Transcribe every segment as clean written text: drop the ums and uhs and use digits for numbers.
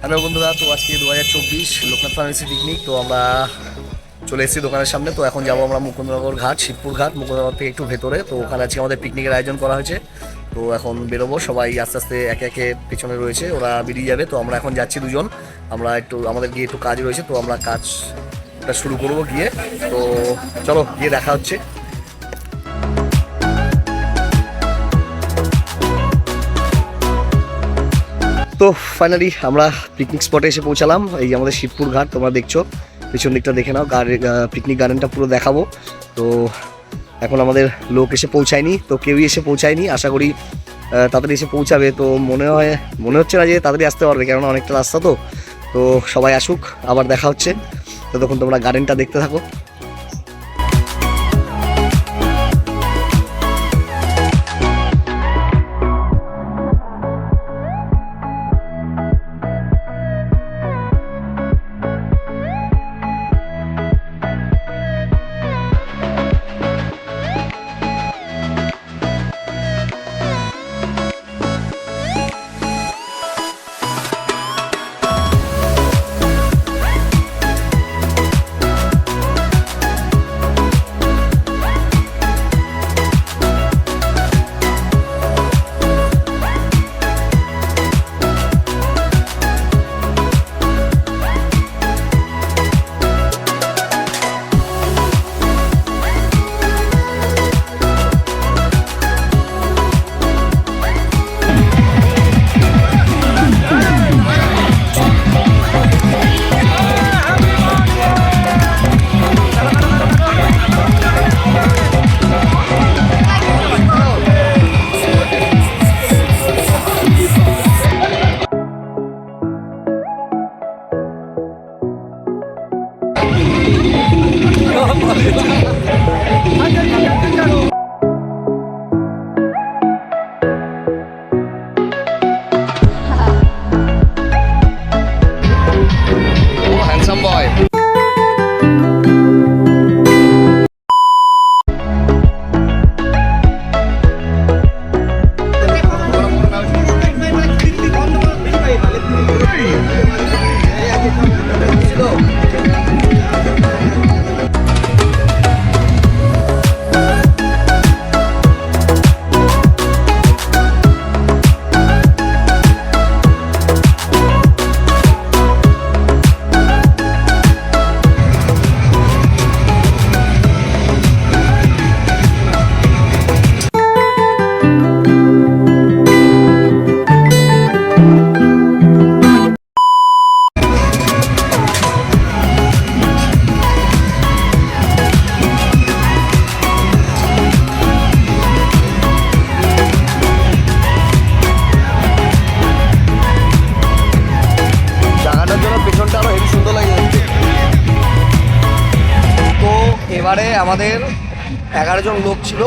Hello বন্ধুরা, তো আজকে 2024 লোকনাথ ফার্মেসি পিকনিক। তো আমরা চলে এসেছি দোকানের সামনে। তো এখন যাবো আমরা মুকুন্দনগর ঘাট, শিবপুর ঘাট, মুকুন্দনগর থেকে একটু ভেতরে। তো ওখানে আজকে আমাদের পিকনিকের আয়োজন করা হয়েছে। তো এখন বেরোবো, সবাই আস্তে আস্তে একে একে পিছনে রয়েছে, ওরা বেরিয়ে যাবে। তো আমরা এখন যাচ্ছি দুজন, আমরা একটু আমাদের গিয়ে একটু কাজ রয়েছে, তো আমরা কাজটা শুরু করবো গিয়ে। তো চলো গিয়ে দেখা হচ্ছে। তো ফাইনালি আমরা পিকনিক স্পটে এসে পৌঁছালাম। এই আমাদের শিবপুর ঘাট, তোমরা দেখছো পিছন দিকটা, দেখে নাও। পিকনিক গার্ডেনটা পুরো দেখাবো। তো এখন আমাদের লোক এসে পৌঁছায়নি, তো কেউই এসে পৌঁছায়নি। আশা করি তাড়াতাড়ি এসে পৌঁছাবে। তো মনে হচ্ছে না যে তাড়াতাড়ি আসতে পারবে, কেননা অনেকটা রাস্তা। তো সবাই আসুক, আবার দেখা হচ্ছে। ততক্ষণ তোমরা গার্ডেনটা দেখতে থাকো। Handsome boy. এবারে আমাদের 11 জন লোক ছিল,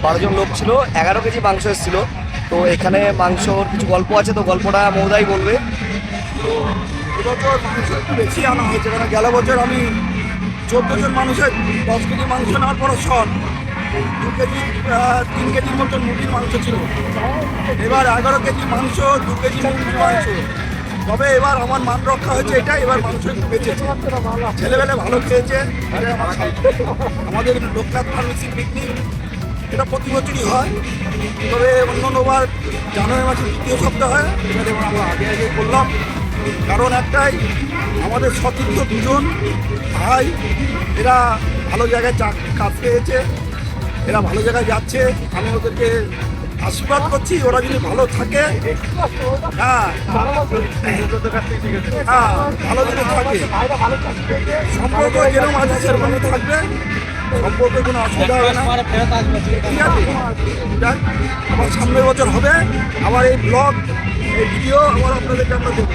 12 জন লোক ছিল, 11 কেজি মাংস এসেছিলো। তো এখানে মাংসর কিছু গল্প আছে, তো গল্পটা মৌদাই বলবে। তো এবছর মাংস একটু বেশি আনা হয়েছে, কারণ গেল বছর আমি 14 জন মানুষের 10 কেজি মাংস নেওয়ার পরও শর্ট 2 কেজি 3 কেজির মতন মুরগির মাংস ছিল। এবার 11 কেজি মাংস, 2 কেজি মুরগির মাংস। তবে এবার আমার মান রক্ষা হয়েছে, এটা এবার মাংস একটু বেঁচেছে, ছেলেবেলে ভালো খেয়েছে। আমাদের লোকনাথ ফার্মেসি পিকনিক এটা প্রতি বছরই হয়, তবে অন্যবার জানুয়ারি মাসের 2য় সপ্তাহ হয়। এবারে আমরা আগে আগে করলাম, কারণ একটাই, আমাদের সতীর্থ দুজন ভাই, এরা ভালো জায়গায় কাজ পেয়েছে, এরা ভালো জায়গায় যাচ্ছে। আমি ওদেরকে আশীর্বাদ করছি, ওরা যদি ভালো থাকে, হ্যাঁ ভালো যদি থাকে, সম্পর্ক যেরকম আছে সেরকমই থাকবে, সম্পর্কে কোনো অসুবিধা হবে না, ঠিক আছে। আবার সামনের বছর হবে আবার এই ব্লগ, এই ভিডিও আবার আপনাদেরকে আমরা দেবো।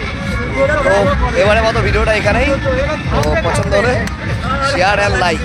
তো এবারে মতো ভিডিওটা এখানেই। পছন্দ হলে শেয়ার অ্যান্ড লাইক।